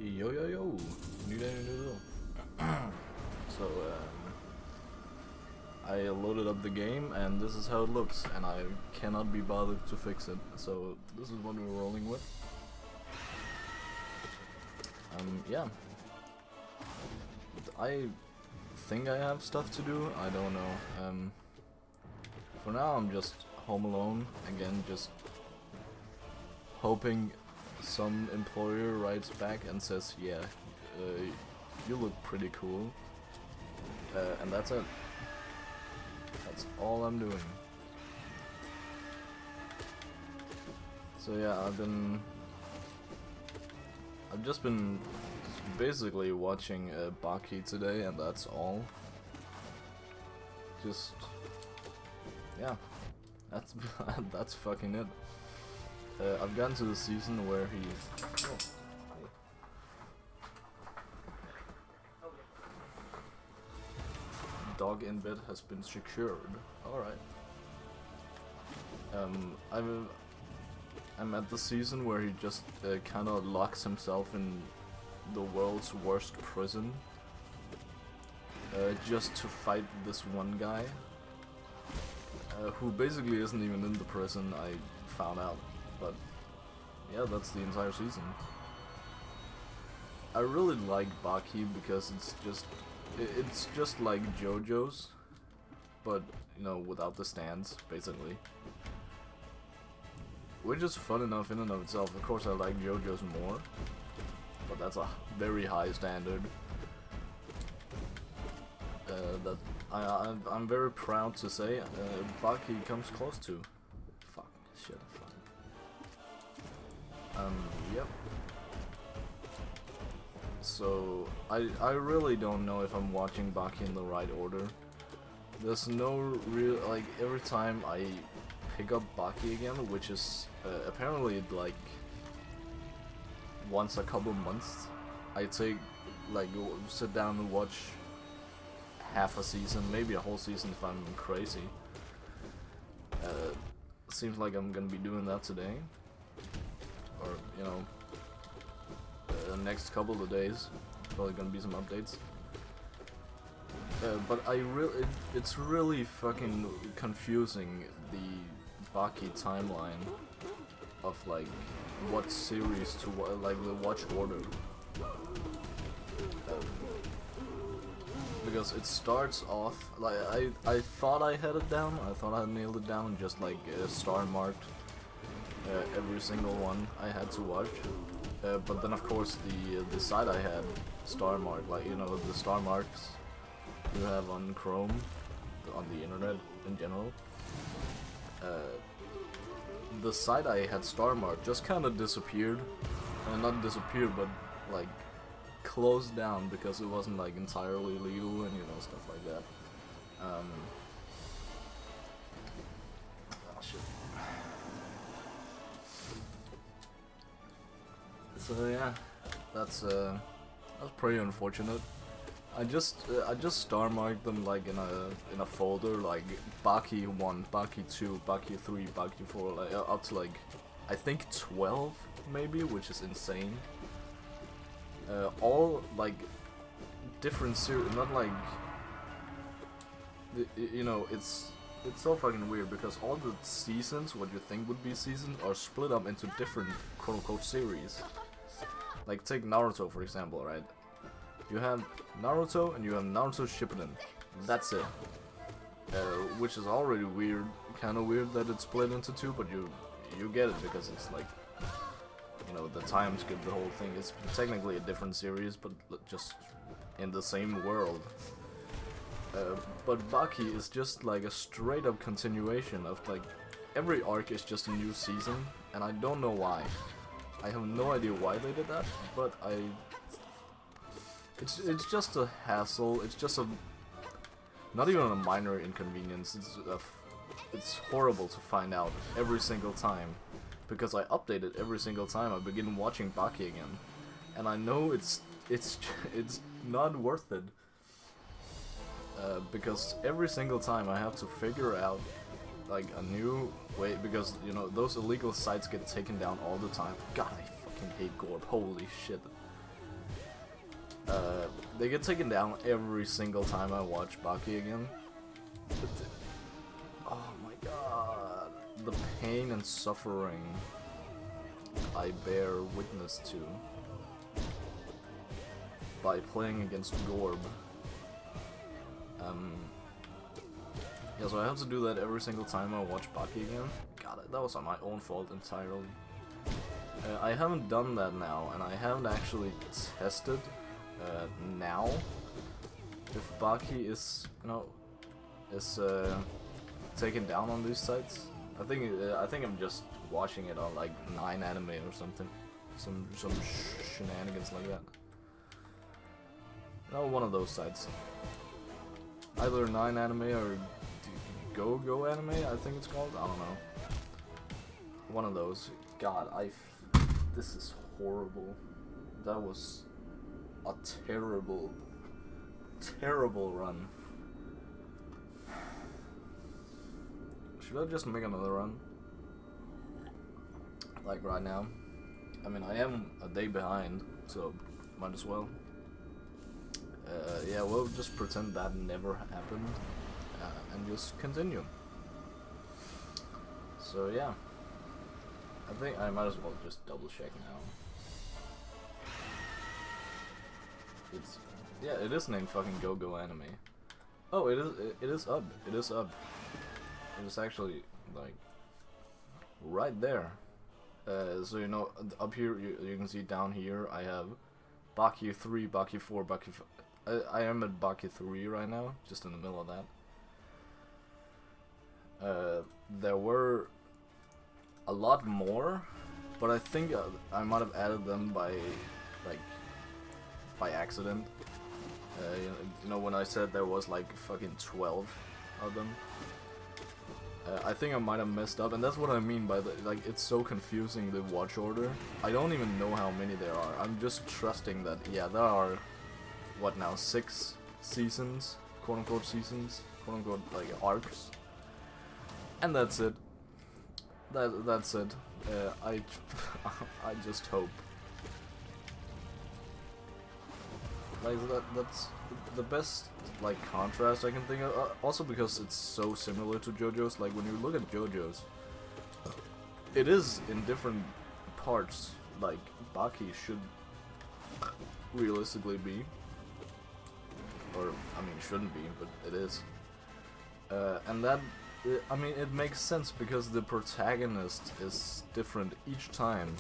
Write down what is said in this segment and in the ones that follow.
Yo yo yo, new day, new deal. So I loaded up the game and this is how it looks, and I cannot be bothered to fix it. So this is what we're rolling with. Yeah. I think I have stuff to do. I don't know. For now, I'm just home alone again, just hoping some employer writes back and says, yeah, you look pretty cool, and that's it. That's all I'm doing. So yeah, I've just been basically watching Baki today, and that's all. Just yeah, that's that's fucking it. I've gotten to the season where he's... Oh, hey. Dog in bed has been secured. Alright. I'm at the season where he just kinda locks himself in the world's worst prison. Just to fight this one guy. Who basically isn't even in the prison, I found out. But yeah, that's the entire season. I really like Baki because it's just like JoJo's, but you know, without the stands, basically. Which is fun enough in and of itself. Of course I like JoJo's more, but that's a very high standard. That I'm very proud to say Baki comes close to. Fuck, shit, fuck. Yep. So, I really don't know if I'm watching Baki in the right order. There's no real, like, every time I pick up Baki again, which is apparently like once a couple months, I take, like, sit down and watch half a season, maybe a whole season if I'm crazy. Seems like I'm gonna be doing that today. Or, you know, the next couple of days, probably gonna be some updates. But it's really fucking confusing, the Baki timeline of like what series to like the watch order. Because it starts off like I thought I had it down. I thought I nailed it down, just like star marked. Every single one I had to watch, but then of course the site I had star marked, like, you know, the star marks you have on Chrome, on the internet in general. The site I had star marked just kind of disappeared, not disappeared, but like closed down because it wasn't like entirely legal and, you know, stuff like that. Oh shit. So yeah, that's pretty unfortunate. I just star marked them like in a folder, like Baki 1, Baki 2, Baki 3, Baki 4, like up to like I think 12 maybe, which is insane. All like different series, not like, you know, it's so fucking weird because all the seasons, what you think would be seasons, are split up into different quote-unquote series. Like, take Naruto for example, right? You have Naruto and you have Naruto Shippuden. That's it. Which is already weird, kind of weird that it's split into two, but you get it because it's like, you know, the time skip, the whole thing. It's technically a different series, but just in the same world. But Baki is just like a straight up continuation of, like, every arc is just a new season, and I don't know why. I have no idea why they did that, but it's just a hassle. It's just a, not even a minor inconvenience. It's horrible to find out every single time, because I update it every single time I begin watching Baki again, and I know it's not worth it. Because every single time I have to figure out like a new way, because, you know, those illegal sites get taken down all the time. God, I fucking hate Gorb, holy shit. They get taken down every single time I watch Baki again. Oh my god. The pain and suffering I bear witness to by playing against Gorb. Yeah, so I have to do that every single time I watch Baki again. God, that was on my own fault entirely. I haven't done that now, and I haven't actually tested now if Baki is, taken down on these sites. I think I'm just watching it on like 9 anime or something, some shenanigans like that. No, one of those sites. Either 9 anime or Go anime, I think it's called. I don't know. One of those. God, this is horrible. That was a terrible, terrible run. Should I just make another run? Like right now? I mean, I am a day behind, so might as well. Yeah, we'll just pretend that never happened, and just continue. So yeah, I think I might as well just double check now. It is named fucking Go Anime. Oh, it is up. It is up. It is actually like right there. So you know, up here you can see down here I have Baki 3, Baki 4, Baki 5. I am at Baki 3 right now, just in the middle of that. There were a lot more, but I think I might have added them by accident. You know, when I said there was like fucking 12 of them. I think I might have messed up, and that's what I mean by it's so confusing, the watch order. I don't even know how many there are. I'm just trusting that, yeah, there are, what now, 6 seasons, quote-unquote seasons, quote-unquote, like, arcs. And that's it. That's it. I just hope. Like, that's the best, like, contrast I can think of. Also because it's so similar to JoJo's. Like, when you look at JoJo's, it is in different parts, like, Baki should realistically be. Or, I mean, shouldn't be, but it is. And that, I mean, it makes sense because the protagonist is different each time.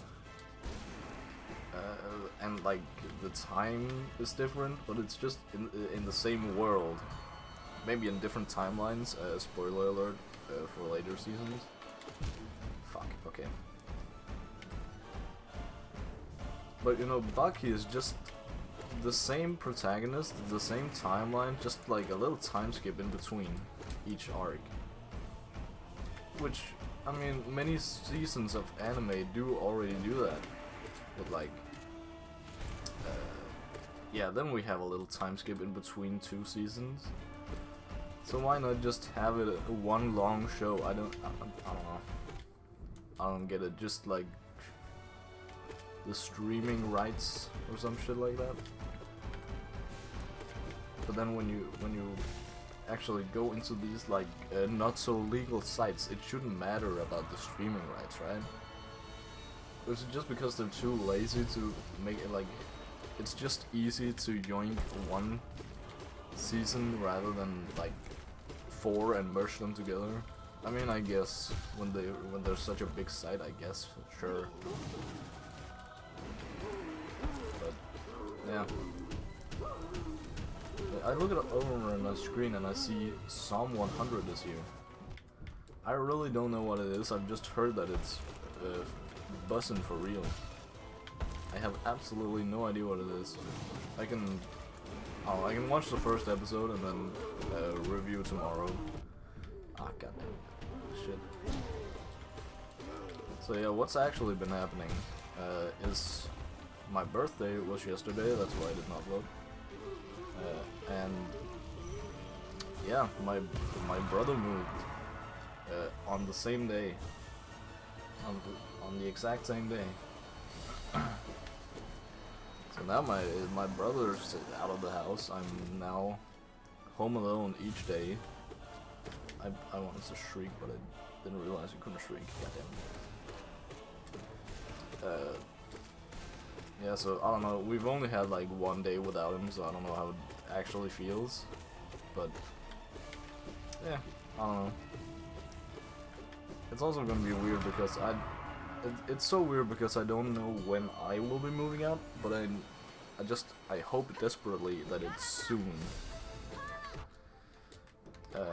And like the time is different, but it's just in the same world, maybe in different timelines. Spoiler alert for later seasons. Fuck. Okay. But you know, Baki is just the same protagonist, the same timeline, just like a little time skip in between each arc. Which, I mean, many seasons of anime do already do that. But like, yeah, then we have a little time skip in between 2 seasons. So why not just have it one long show? I don't know. I don't get it. Just like the streaming rights or some shit like that. But then when you actually go into these like not so legal sites, it shouldn't matter about the streaming rights, right? Or is it just because they're too lazy to make it like, it's just easy to join one season rather than like 4 and merge them together? I mean, I guess when there's such a big site, I guess, sure. But yeah, I look at it over on my screen and I see Psalm 100 is here. I really don't know what it is. I've just heard that it's bussin' for real. I have absolutely no idea what it is. I can watch the first episode and then review tomorrow. Ah, goddamn shit. So yeah, what's actually been happening is my birthday was yesterday. That's why I did not vlog. And yeah, my brother moved on the same day, on the exact same day. So now my brother's out of the house. I'm now home alone each day. I wanted to shriek, but I didn't realize you couldn't shriek. Goddamn. Yeah, so I don't know. We've only had like one day without him, so I don't know how it actually feels. But yeah, I don't know. It's also gonna be weird because it's so weird because I don't know when I will be moving out, but I hope desperately that it's soon.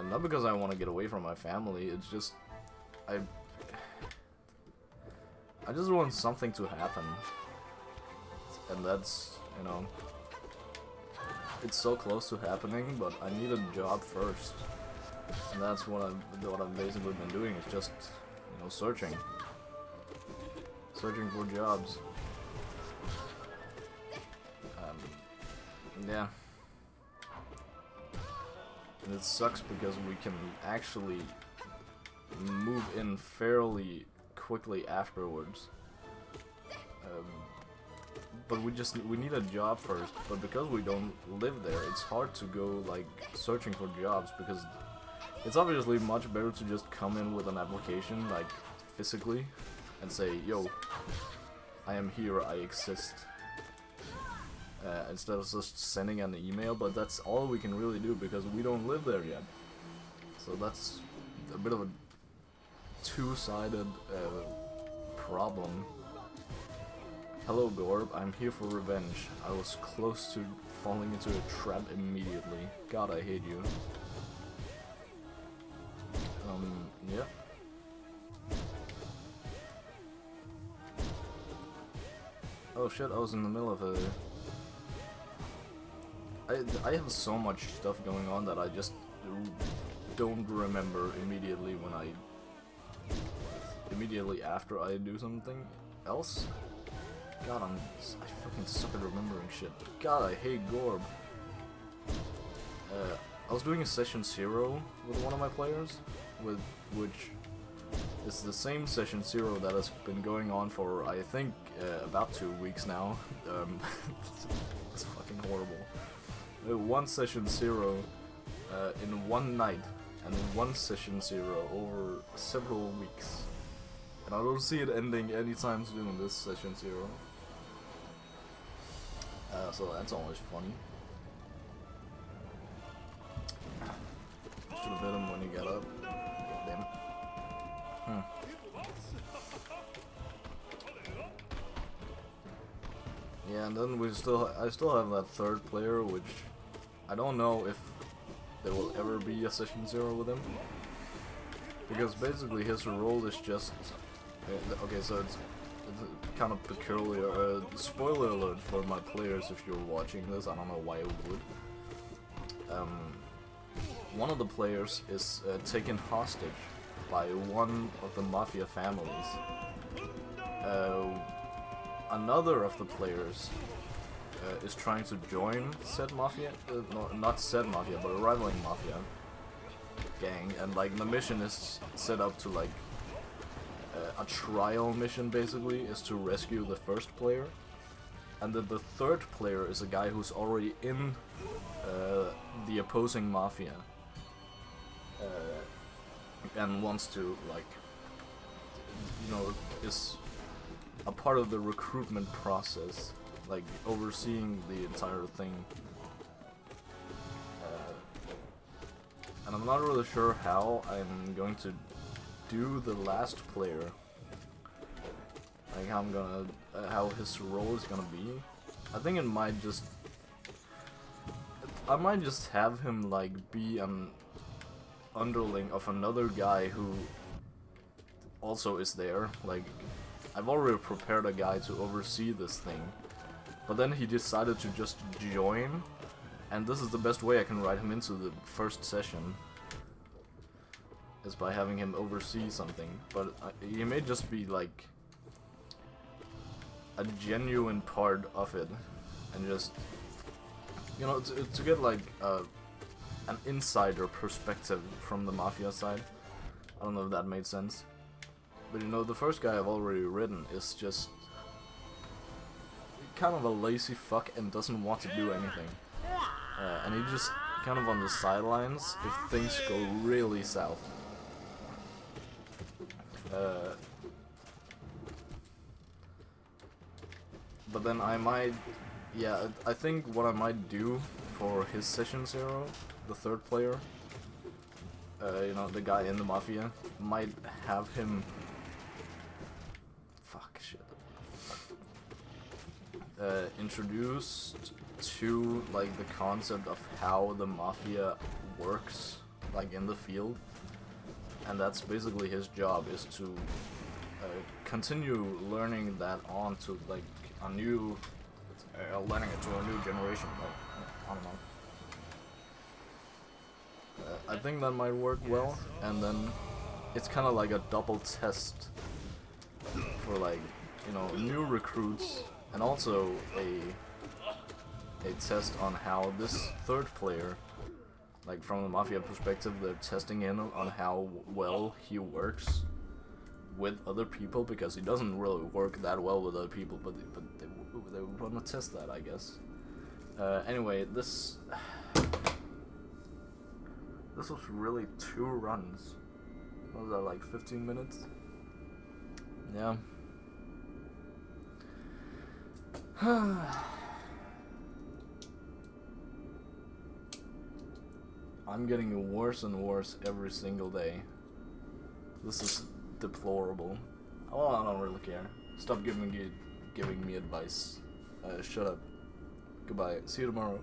Not because I want to get away from my family, it's just I just want something to happen. And that's, you know, it's so close to happening, but I need a job first. And that's what I've basically been doing, is just, you know, searching for jobs. Yeah. And it sucks because we can actually move in fairly quickly afterwards. But we need a job first. But because we don't live there, it's hard to go like searching for jobs, because it's obviously much better to just come in with an application, like physically, and say, yo, I am here, I exist. Instead of just sending an email, but that's all we can really do because we don't live there yet. So that's a bit of a two-sided problem. Hello Gorb, I'm here for revenge. I was close to falling into a trap immediately. God, I hate you. Yeah. Oh shit, I was in the middle of a... I have so much stuff going on that I just don't remember immediately when immediately after I do something else. God, I fucking suck at remembering shit. God, I hate Gorb. I was doing a session 0 with one of my players, which is the same session 0 that has been going on for, I think, about 2 weeks now. It's fucking horrible. One session 0 in one night, and one session 0 over several weeks. And I don't see it ending anytime soon in this session 0. So that's always funny. Should've hit him when he got up. Damn. Yeah, and then I still have that third player, which I don't know if there will ever be a session 0 with him, because basically his role is just okay. So it's kind of peculiar. Spoiler alert for my players if you're watching this. I don't know why I would. One of the players is taken hostage by one of the mafia families. Another of the players is trying to join said mafia, no, not said mafia, but a rivaling mafia gang, and like the mission is set up to like a trial mission, basically, is to rescue the first player, and then the third player is a guy who's already in the opposing mafia and wants to, like, you know, is a part of the recruitment process, like overseeing the entire thing. And I'm not really sure how I'm going to do the last player, like how I'm gonna, how his role is gonna be. I think it might just, I might just have him like be an underling of another guy who also is there. Like, I've already prepared a guy to oversee this thing, but then he decided to just join, and this is the best way I can write him into the first session, is by having him oversee something. But he may just be like a genuine part of it, and just, you know, to get like an insider perspective from the mafia side. I don't know if that made sense. But you know, the first guy I've already written is just kind of a lazy fuck and doesn't want to do anything. And he just kind of on the sidelines if things go really south. But then I might, yeah, I think what I might do for his session 0, the third player, you know, the guy in the Mafia, might have him, introduced to like the concept of how the Mafia works, like in the field, and that's basically his job, is to continue learning that on to like a new, learning it to a new generation. Like, I don't know. I think that might work well, and then it's kind of like a double test for like, you know, new recruits, and also a test on how this third player, like from the Mafia perspective, they're testing him on how well he works with other people, because he doesn't really work that well with other people, but they want to test that, I guess. Anyway, this was really 2 runs. What was that, like 15 minutes? Yeah. I'm getting worse and worse every single day. This is deplorable. Well, I don't really care. Stop giving me advice. Shut up. Goodbye. See you tomorrow.